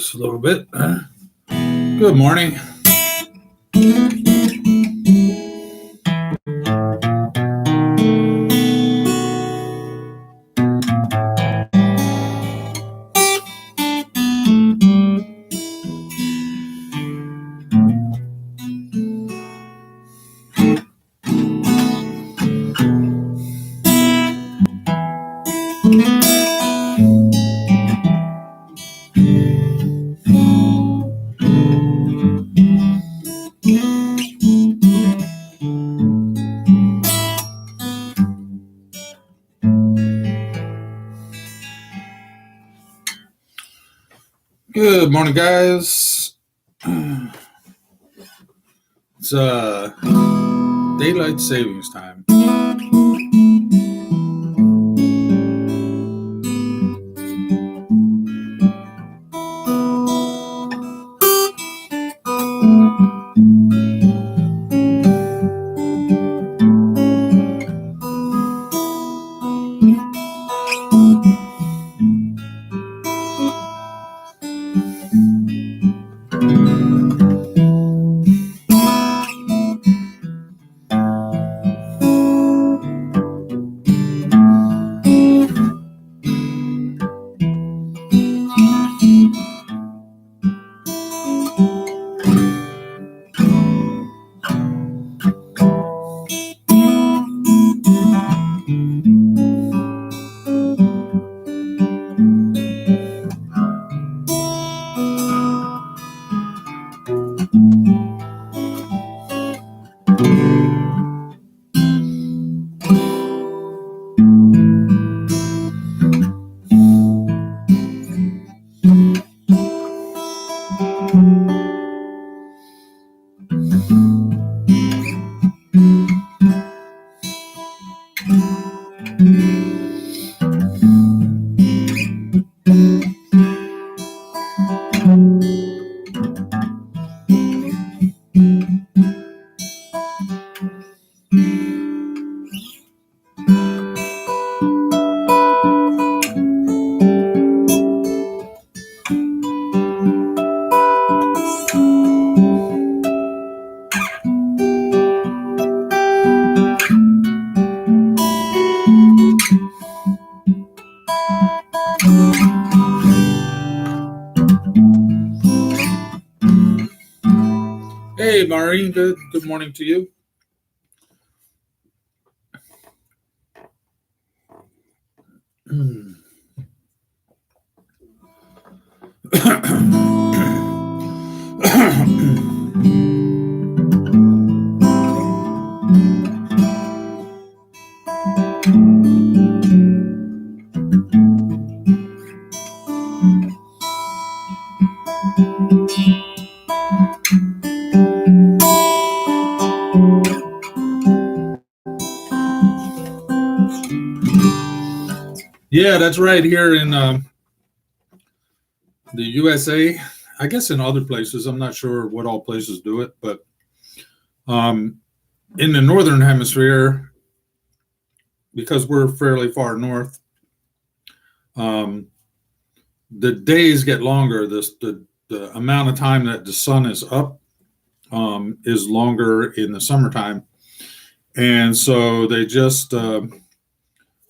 this a little bit. Good morning. Good morning, guys. It's daylight savings time. Hey, Maureen. Good morning to you. Yeah, that's right. Here in the USA, I guess in other places, I'm not sure what all places do it, but in the northern hemisphere, because we're fairly far north, the days get longer. The amount of time that the sun is up is longer in the summertime, and so they just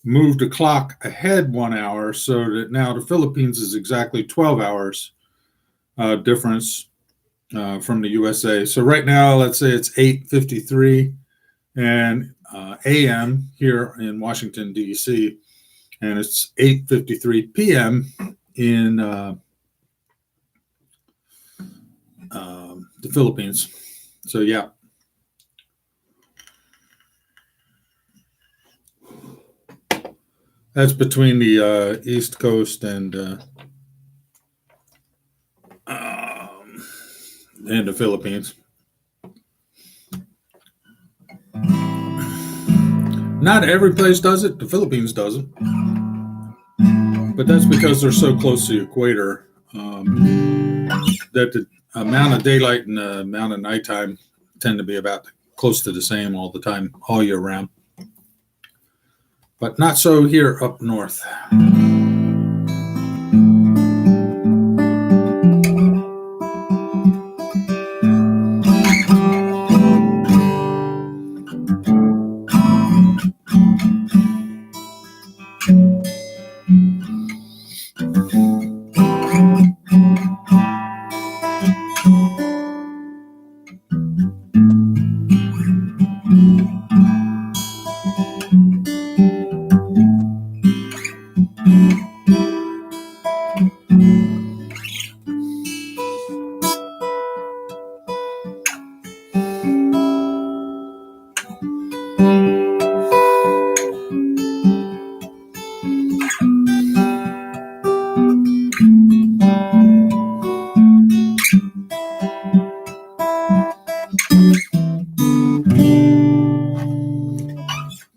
moved the clock ahead 1 hour, so that now the Philippines is exactly 12 hours difference from the USA. So right now, let's say it's 8:53 and a.m. here in Washington, D.C., and it's 8:53 p.m. in the Philippines. So yeah. That's between the East Coast and the Philippines. Not every place does it. The Philippines doesn't, but that's because they're so close to the equator that the amount of daylight and the amount of nighttime tend to be about close to the same all the time, all year round. But not so here up north.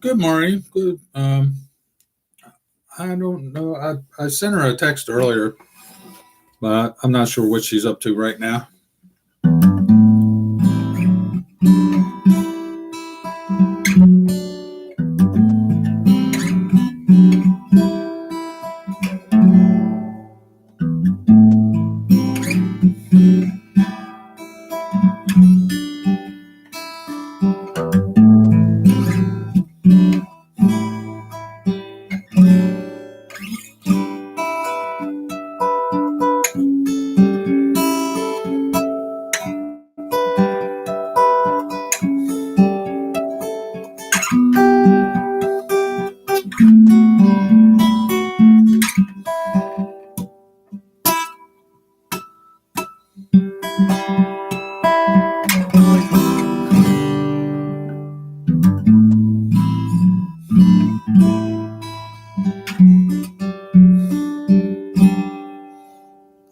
Good morning. Good. I don't know. I sent her a text earlier, but I'm not sure what she's up to right now.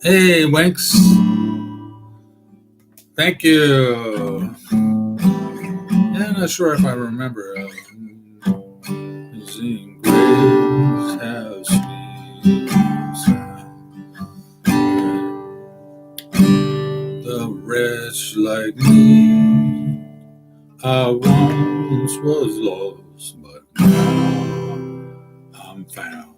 Hey, Winks. Thank you. Yeah, I'm not sure if I remember. Amazing grace, how sweet the sound. The wretch like me, I once was lost, but now I'm found.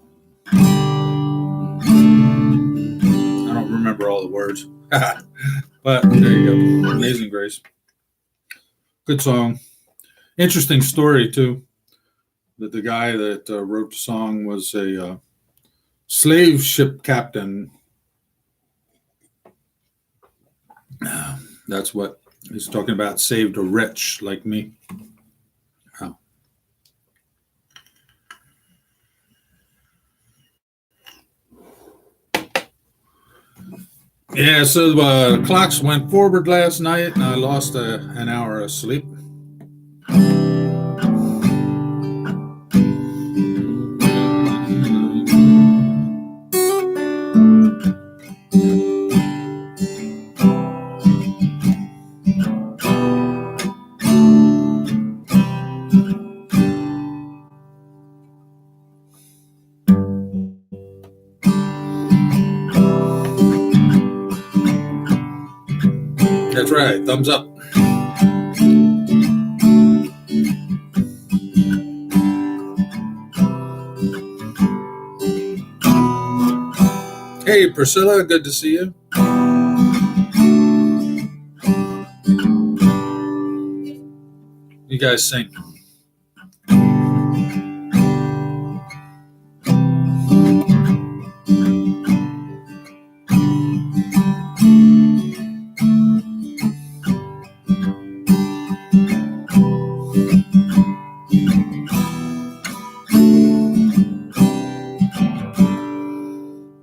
I don't remember all the words, but there you go. Amazing Grace. Good song. Interesting story, too. That the guy that wrote the song was a slave ship captain. That's what he's talking about. Saved a wretch like me. Wow. Yeah, so the clocks went forward last night, and I lost an hour of sleep. That's right. Thumbs up. Hey, Priscilla. Good to see you. You guys sing.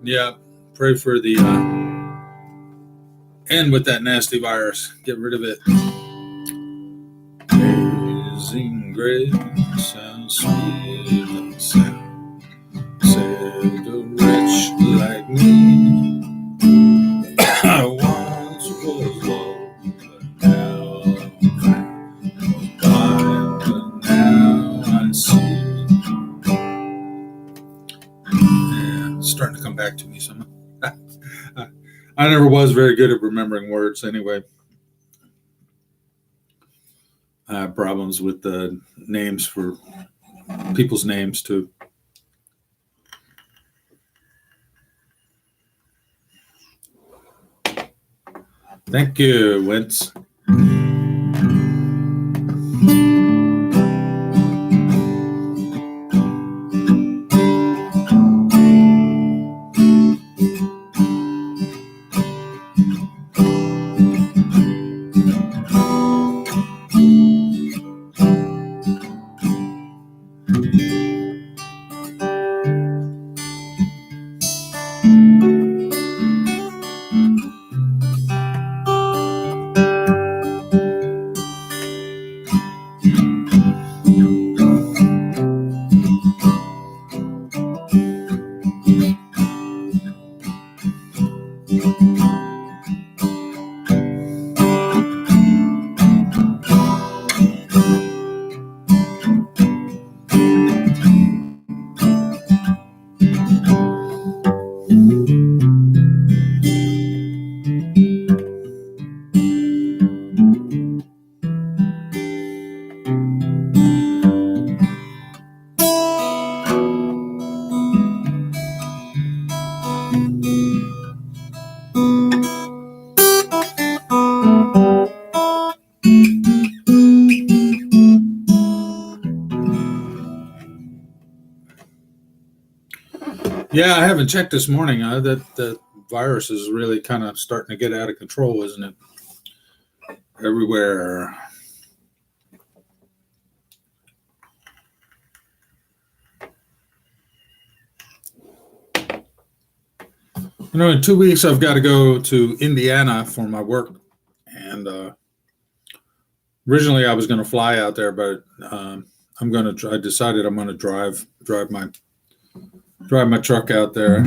Yeah, pray for the end with that nasty virus. Get rid of it. Amazing grace, how sweet the sound, saved a wretch like me. I once was lost, but now I'm blind, but now I see. Yeah, it's starting to come back to me somehow. I never was very good at remembering words anyway. I have problems with the names for people's names too. Thank you, Wentz. Yeah, I haven't checked this morning. That virus is really kind of starting to get out of control, isn't it? Everywhere. In 2 weeks I've got to go to Indiana for my work, and originally I was going to fly out there, but I'm going to. I decided I'm going to drive my truck out there.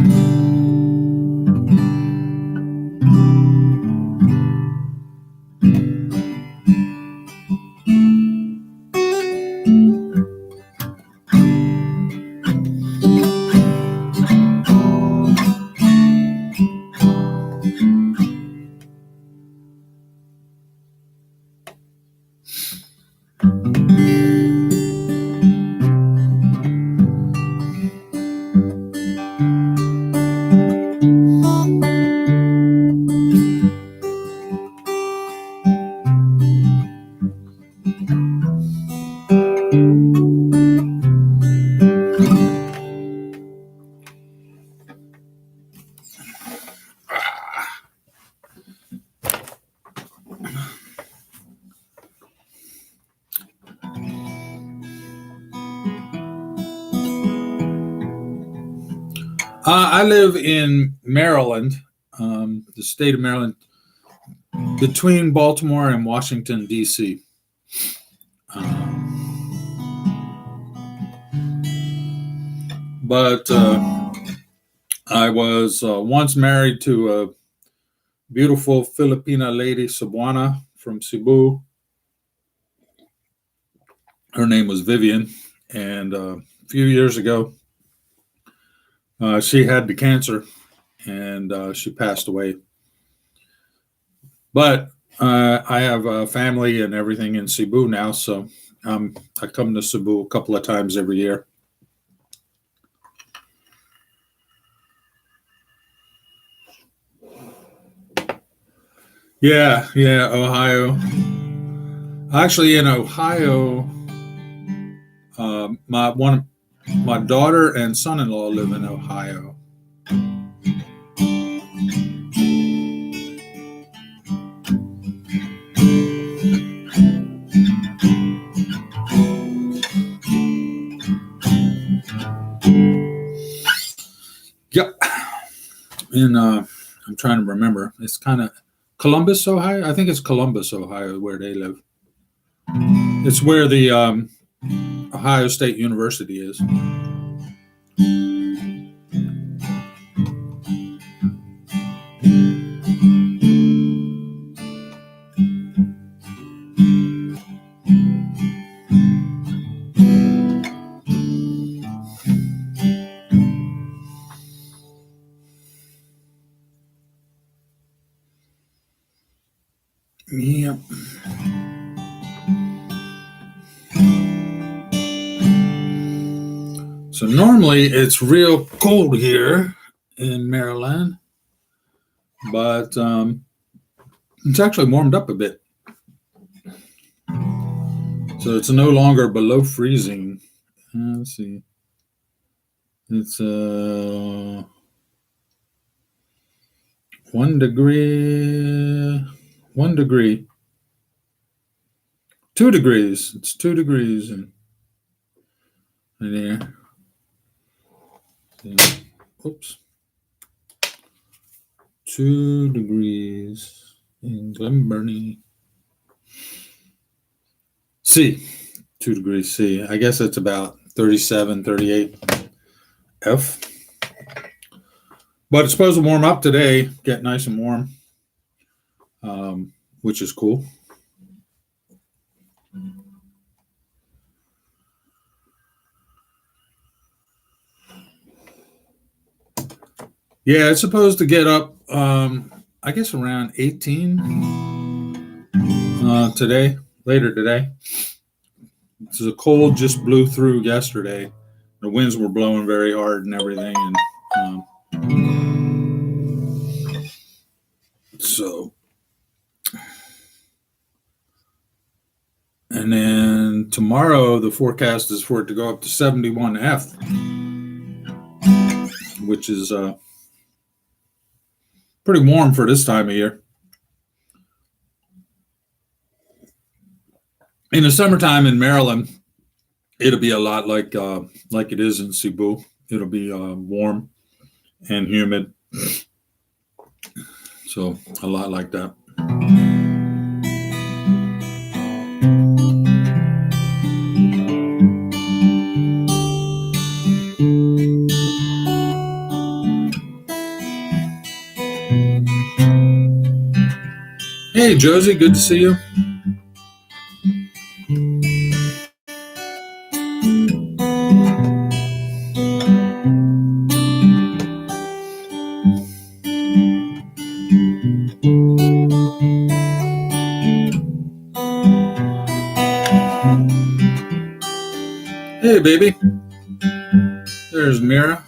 I live in Maryland, the state of Maryland, between Baltimore and Washington, D.C. But I was once married to a beautiful Filipina lady, Cebuana, from Cebu. Her name was Vivian. And a few years ago, she had the cancer and she passed away. But I have a family and everything in Cebu now, so I come to Cebu a couple of times every year. Yeah, Ohio. Actually, in Ohio, my daughter and son-in-law live in Ohio. Yep. And I'm trying to remember. It's kind of Columbus, Ohio. I think it's Columbus, Ohio, where they live. It's where the Ohio State University is. Yep. So normally it's real cold here in Maryland, but it's actually warmed up a bit. So it's no longer below freezing. Let's see. It's 1 degree, 1 degree, 2 degrees. It's 2 degrees in there. Oops. 2 degrees in Glen Burnie. C, 2 degrees C. I guess it's about 37, 38 F. But it's supposed to warm up today, get nice and warm, which is cool. Yeah, it's supposed to get up, I guess, around 18 today, later today. So the cold just blew through yesterday. The winds were blowing very hard and everything. And and then tomorrow the forecast is for it to go up to 71 F, which is pretty warm for this time of year. In the summertime in Maryland, it'll be a lot like it is in Cebu. It'll be warm and humid, so a lot like that. Hey, Josie, good to see you. Hey, baby. There's Mira.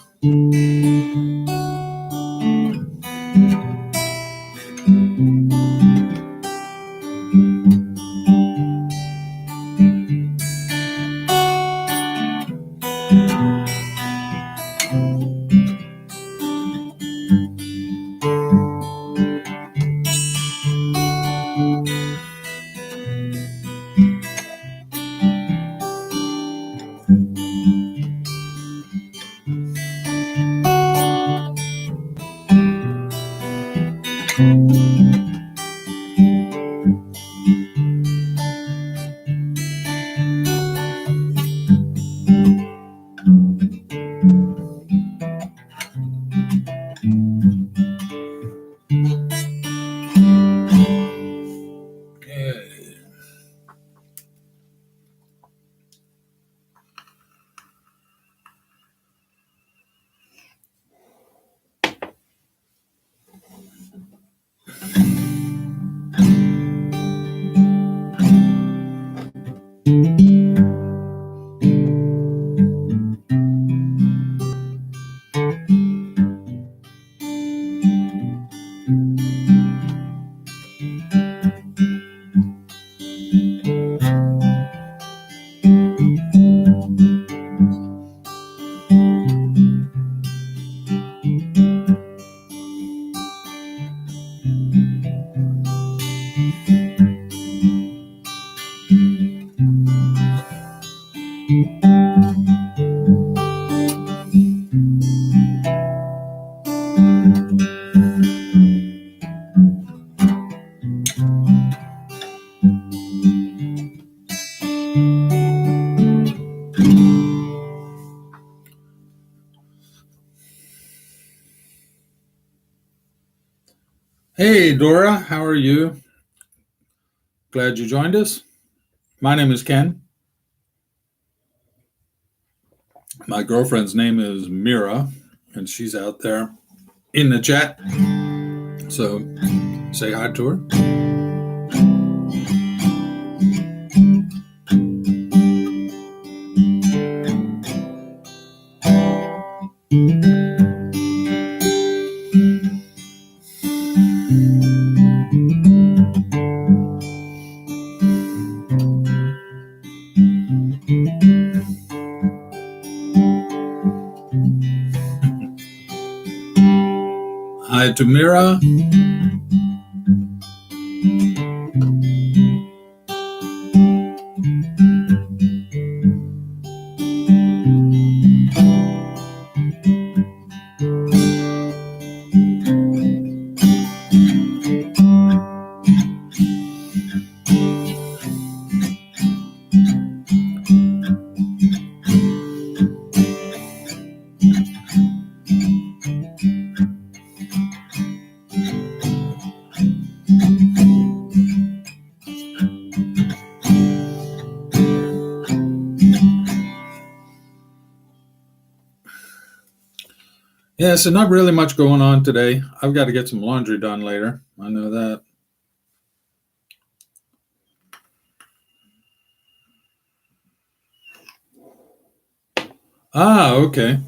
Hey, Dora, how are you? Glad you joined us. My name is Ken. My girlfriend's name is Mira, and she's out there in the chat. So say hi to her. Hi to Mira. Yeah, so not really much going on today. I've got to get some laundry done later. I know that. Ah, okay.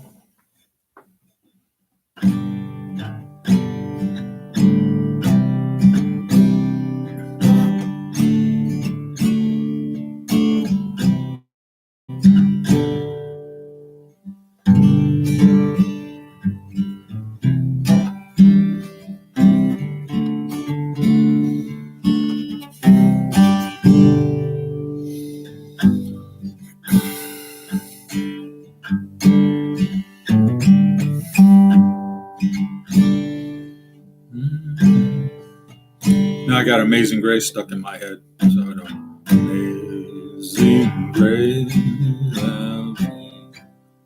got Amazing Grace stuck in my head, so I don't. Amazing Grace,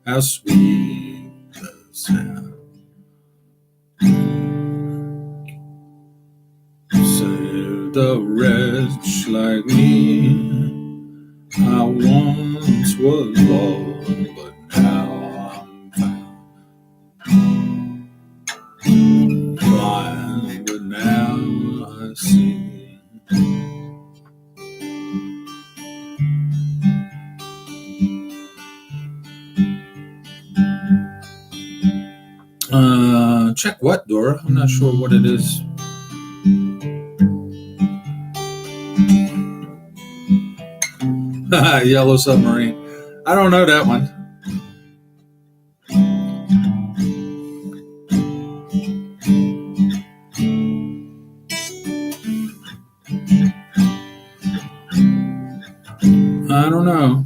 how sweet the sound. Saved a wretch like me. I once was lost, but now I'm found. Blind, but now I see. Check what, Dora? I'm not sure what it is. Yellow Submarine. I don't know that one. I don't know.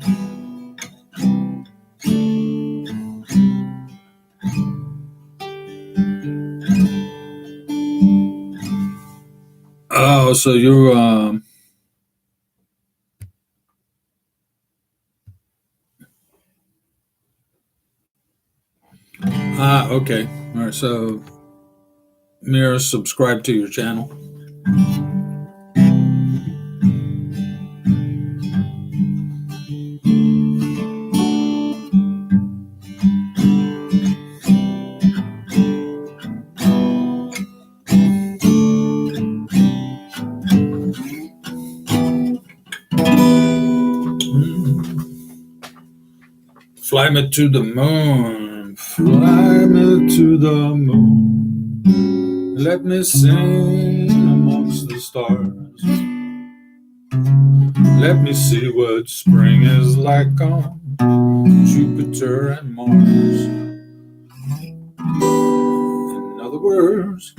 Oh, so you okay. All right, so Mira, subscribe to your channel. Fly me to the moon, fly me to the moon. Let me sing amongst the stars. Let me see what spring is like on Jupiter and Mars. In other words,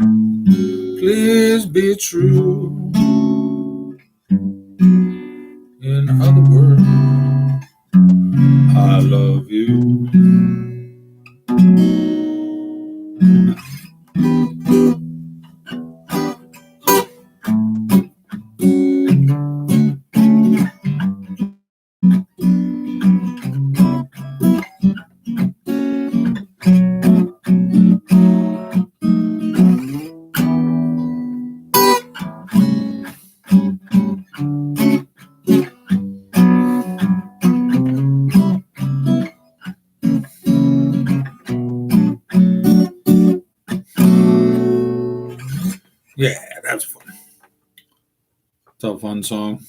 please be true. In other words, I love you. Yeah, that's fun. It's a fun song.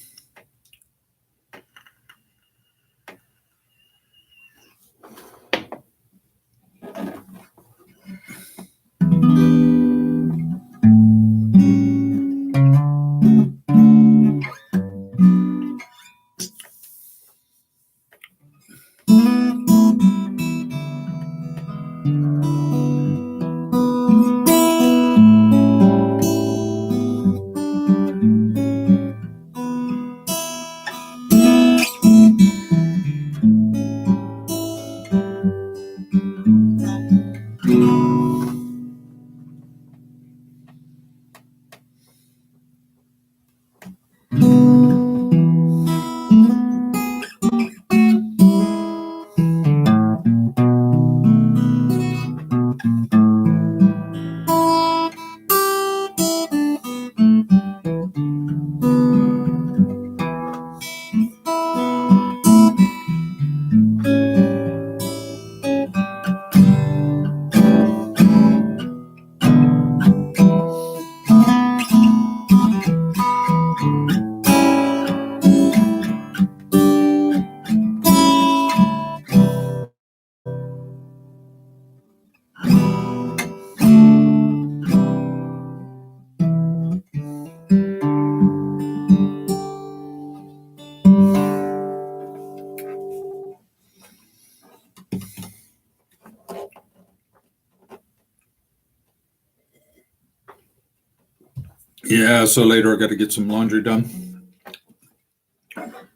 Yeah, so later I got to get some laundry done.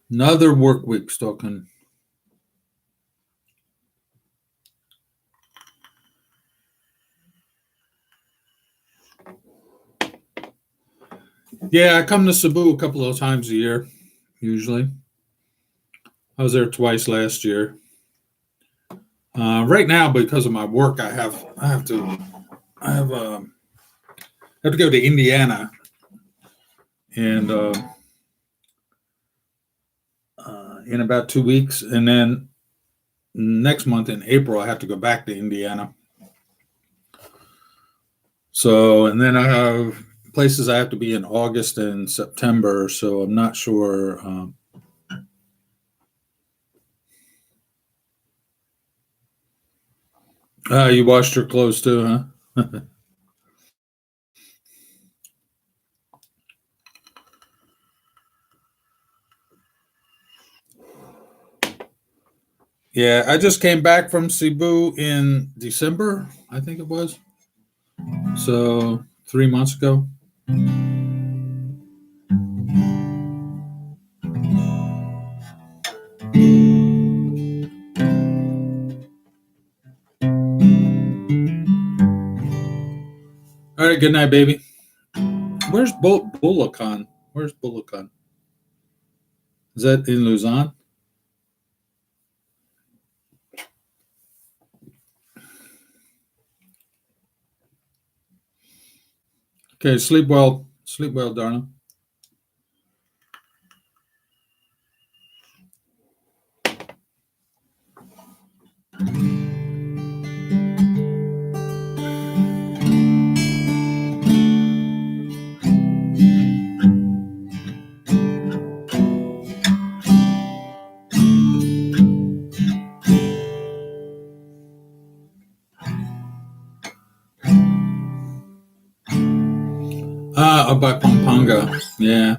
Another work week talking. Yeah, I come to Cebu a couple of times a year, usually. I was there twice last year. Right now, because of my work, I have to go to Indiana, and in about 2 weeks, and then next month in April, I have to go back to Indiana. So, and then I have places I have to be in August and September. So I'm not sure. You washed your clothes too, huh? Yeah, I just came back from Cebu in December, I think it was. So 3 months ago. All right, good night, baby. Where's Bulacan? Where's Bulacan? Is that in Luzon? Okay, sleep well. Sleep well, darling. By Pampanga. Yeah.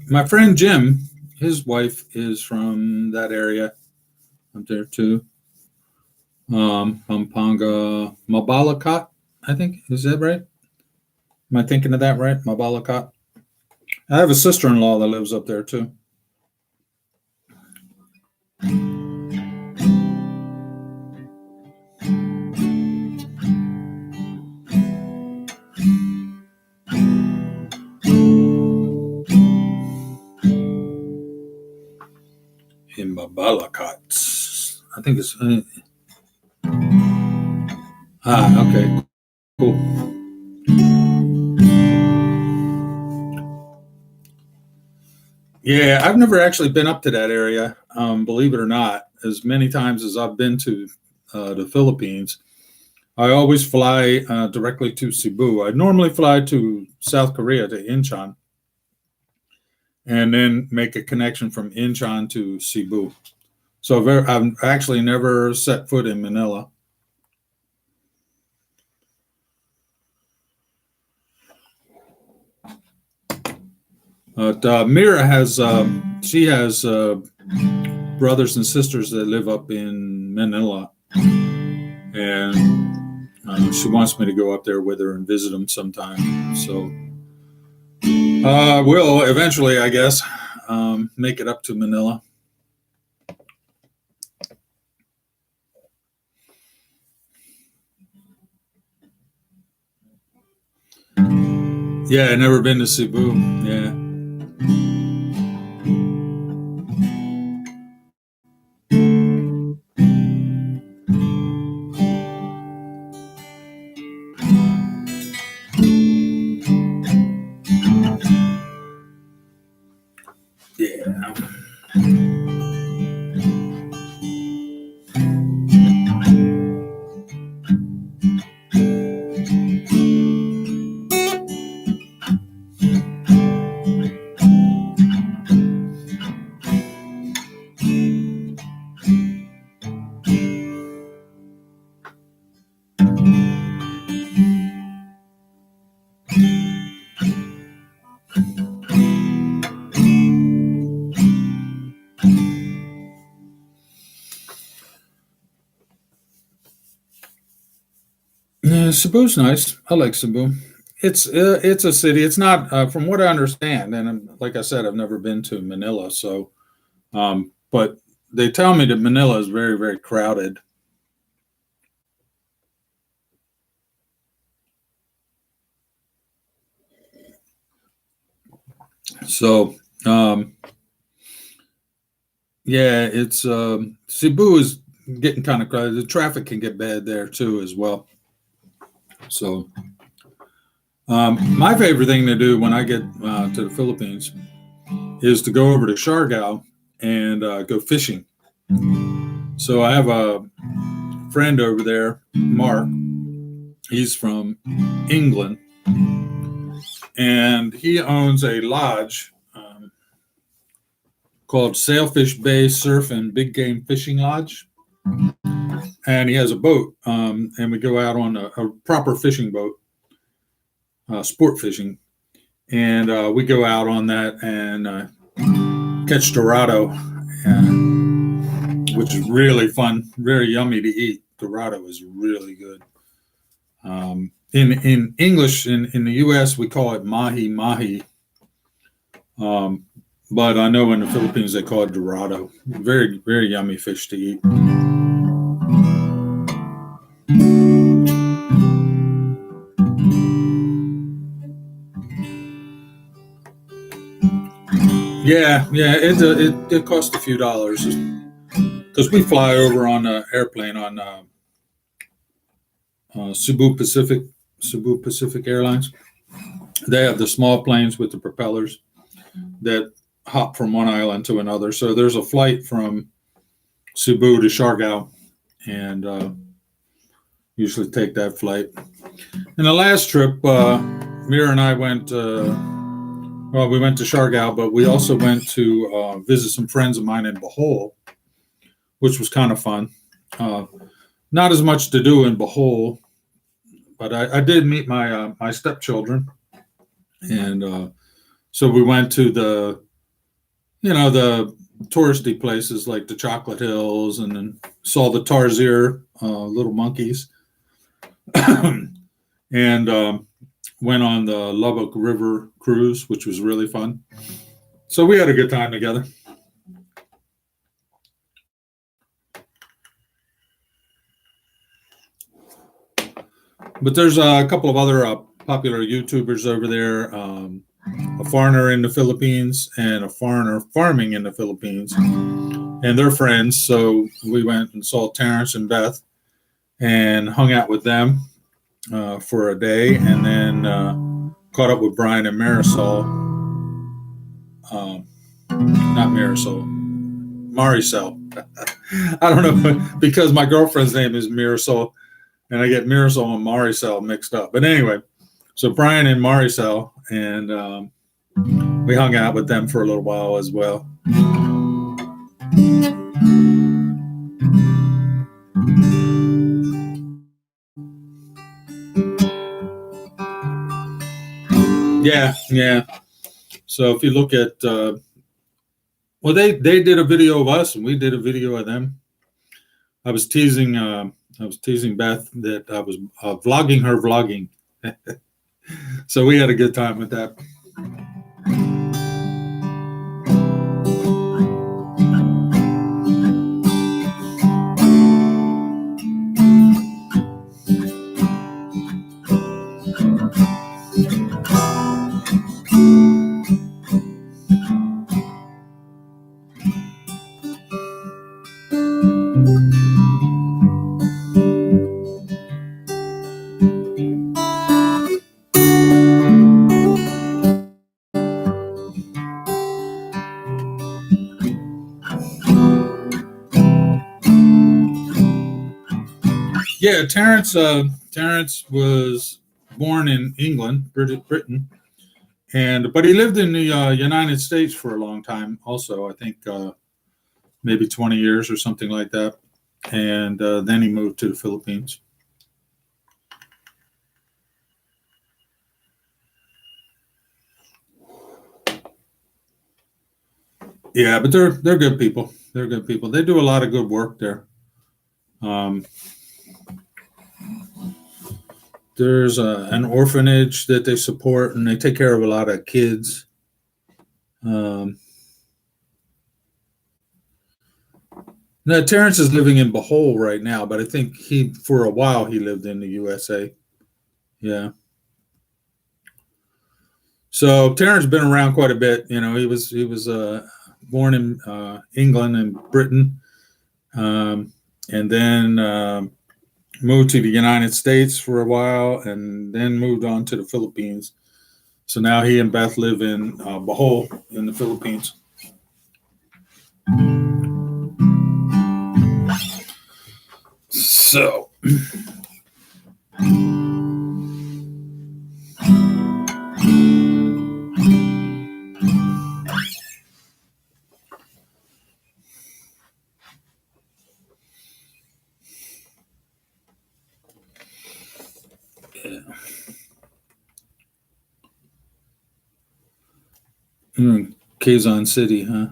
My friend Jim, his wife is from that area up there too. Pampanga, Mabalacat, I think. Is that right? Am I thinking of that right? Mabalacat. I have a sister-in-law that lives up there too. In Mabalacat. I think it's. Okay. Cool. Yeah, I've never actually been up to that area, believe it or not. As many times as I've been to the Philippines, I always fly directly to Cebu. I normally fly to South Korea to Incheon, and then make a connection from Incheon to Cebu. So I've actually never set foot in Manila. But Mira has she has brothers and sisters that live up in Manila, and she wants me to go up there with her and visit them sometime. So we'll eventually, I guess, make it up to Manila. Yeah, I never been to Cebu. Yeah. Yeah. Yeah, Cebu's nice. I like Cebu. It's a city. It's not from what I understand, and like I said, I've never been to Manila. So, but they tell me that Manila is very crowded. So, yeah, it's Cebu is getting kind of crowded. The traffic can get bad there too, as well. So, my favorite thing to do when I get to the Philippines is to go over to Siargao and go fishing. So, I have a friend over there, Mark. He's from England, and he owns a lodge called Sailfish Bay Surf and Big Game Fishing Lodge. And he has a boat, and we go out on a proper fishing boat, sport fishing, and we go out on that and catch Dorado, which is really fun, very yummy to eat. Dorado is really good. In English, in the U.S., we call it mahi mahi, but I know in the Philippines they call it Dorado. Very, very yummy fish to eat. Yeah, it costs a few dollars because we fly over on an airplane on Cebu Pacific Airlines. They have the small planes with the propellers that hop from one island to another. So there's a flight from Cebu to Siargao, and usually take that flight. And the last trip, Mira and I went. Well, we went to Siargao, but we also went to visit some friends of mine in Bohol, which was kind of fun. Not as much to do in Bohol, but I did meet my stepchildren, and so we went to the touristy places like the Chocolate Hills, and then saw the Tarsier little monkeys, and went on the Lubbock River cruise, which was really fun. So we had a good time together. But there's a couple of other popular YouTubers over there, a foreigner in the Philippines and a foreigner farming in the Philippines, and they're friends. So we went and saw Terrence and Beth and hung out with them for a day, and then caught up with Brian and Marisol. Not Marisol, Maricel. I don't know, because my girlfriend's name is Marisol, and I get Marisol and Maricel mixed up. But anyway, so Brian and Maricel, and we hung out with them for a little while as well. Yeah. So if you look at, well, they did a video of us, and we did a video of them. I was teasing Beth that I was vlogging her vlogging. So we had a good time with that. Yeah, Terrence was born in England, Britain, but he lived in the United States for a long time. Also, I think maybe 20 years or something like that, and then he moved to the Philippines. Yeah, but they're good people. They're good people. They do a lot of good work there. There's an orphanage that they support, and they take care of a lot of kids. Now, Terrence is living in Bohol right now, but I think for a while, he lived in the USA. Yeah. So Terrence been around quite a bit. He was born in England and Britain, and then moved to the United States for a while, and then moved on to the Philippines. So now he and Beth live in Bohol in the Philippines. So. You're in Quezon City, huh?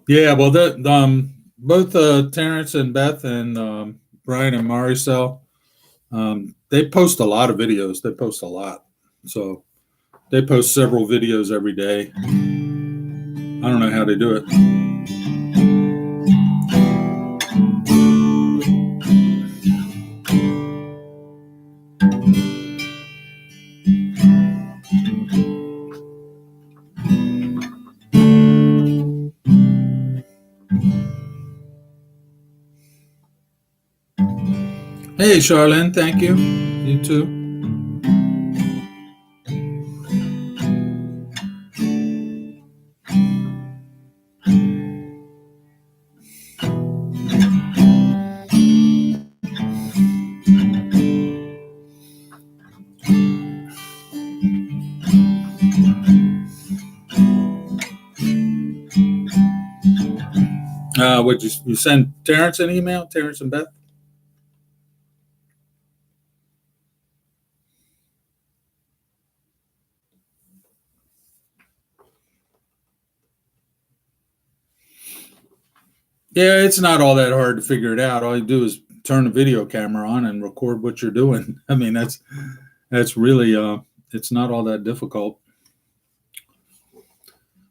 Yeah, well, both Terrence and Beth and Brian and Maricel, they post a lot of videos. They post a lot, so they post several videos every day. I don't know how they do it. Hey, Charlene, thank you. You too. Would you send Terrence an email, Terrence and Beth? Yeah, it's not all that hard to figure it out. All you do is turn the video camera on and record what you're doing. I mean, that's really it's not all that difficult.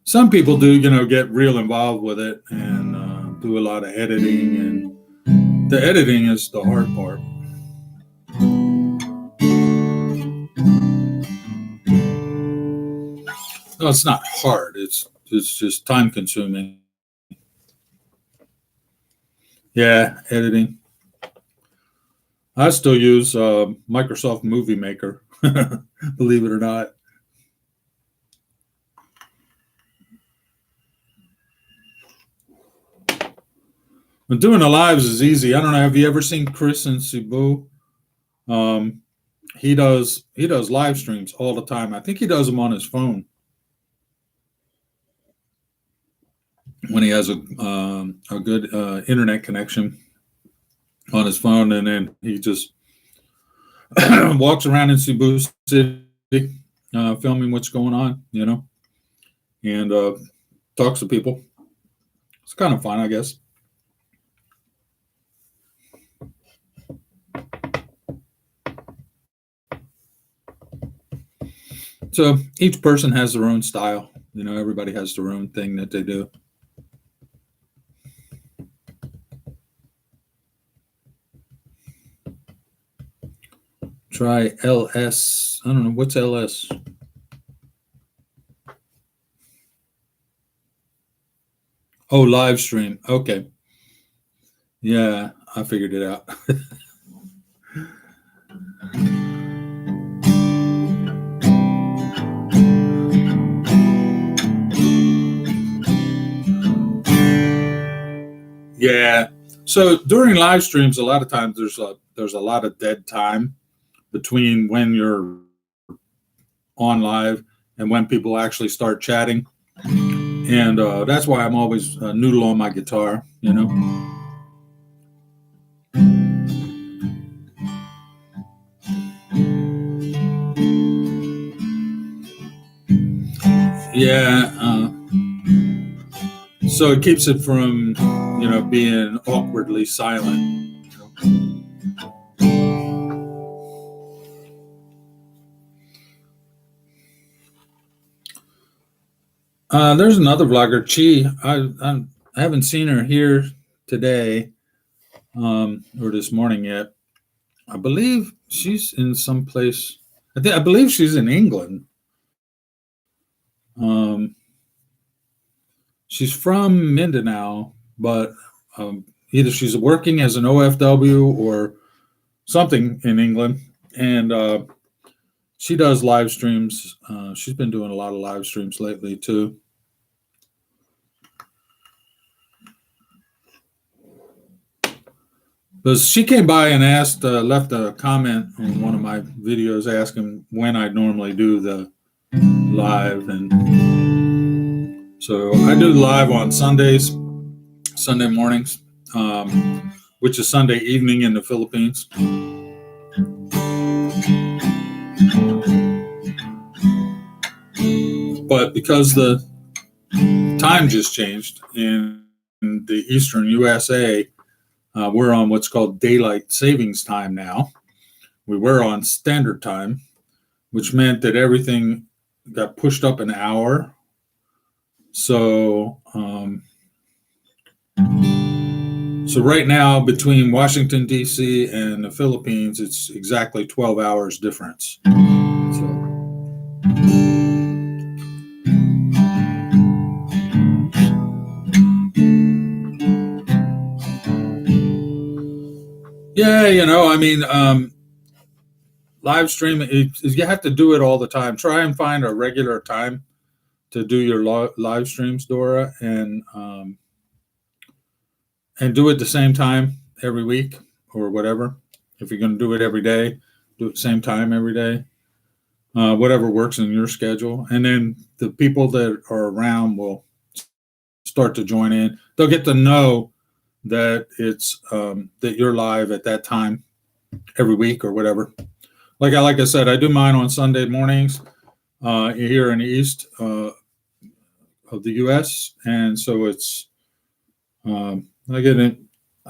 Some people do, get real involved with it and do a lot of editing, and the editing is the hard part. No, it's not hard. It's just time consuming. Yeah, editing. I still use Microsoft Movie Maker, believe it or not. But doing the lives is easy. I don't know. Have you ever seen Chris in Cebu? He does live streams all the time. I think he does them on his phone when he has a good internet connection on his phone, and then he just walks around in Cebu City, filming what's going on, and talks to people. It's kind of fun, I guess. So each person has their own style. Everybody has their own thing that they do. Try LS. I don't know. What's LS? Oh, live stream. Okay. Yeah, I figured it out. Yeah. So during live streams, a lot of times there's a lot of dead time between when you're on live and when people actually start chatting, and that's why I'm always noodle on my guitar. Yeah. So it keeps it from being awkwardly silent. There's another vlogger, Chi. I haven't seen her here today or this morning yet. I believe she's in some place. I believe she's in England. She's from Mindanao, but either she's working as an OFW or something in England, and she does live streams. She's been doing a lot of live streams lately too. But she came by and asked, left a comment on one of my videos asking when I normally do the live, and so I do live on Sundays, Sunday mornings, which is Sunday evening in the Philippines. But because the time just changed in the Eastern USA, we're on what's called daylight savings time now. We were on standard time, which meant that everything got pushed up an hour. So, so right now between Washington, D.C. and the Philippines, it's exactly 12 hours difference. So. Yeah, I mean, live stream, you have to do it all the time. Try and find a regular time to do your live streams, Dora, and do it the same time every week or whatever. If you're going to do it every day, do it the same time every day. Whatever works in your schedule. And then the people that are around will start to join in. They'll get to know that it's that you're live at that time every week or whatever. Like I said, I do mine on Sunday mornings here in the east of the U.S. And so it's I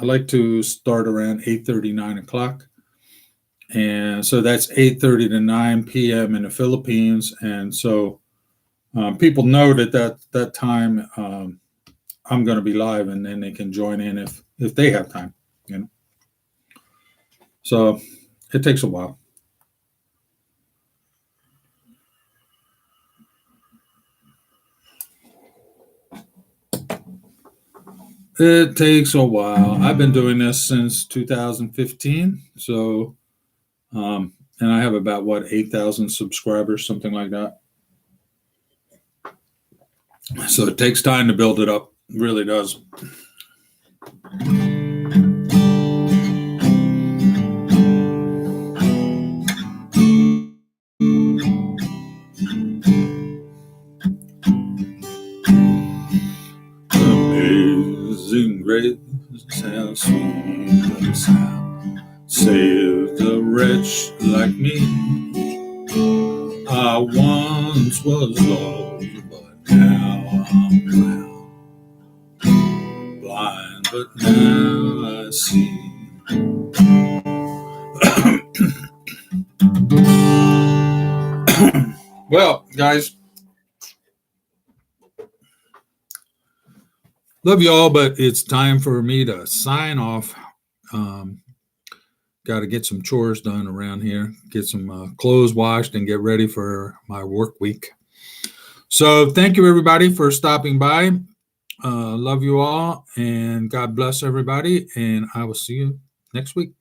like to start around 8:30, 9 o'clock. And so that's 8:30 to 9 p.m. in the Philippines. And so people know that time I'm going to be live, and then they can join in if they have time, So it takes a while. It takes a while. I've been doing this since 2015. So, and I have about 8,000 subscribers, something like that. So it takes time to build it up. It really does. Amazing grace, how sweet the sound, saved a wretch like me. I once was lost, but now I'm found. Blind, but now I see. Well, guys, love you all, but it's time for me to sign off. Got to get some chores done around here, get some clothes washed, and get ready for my work week. So thank you, everybody, for stopping by. Love you all, and God bless everybody, and I will see you next week.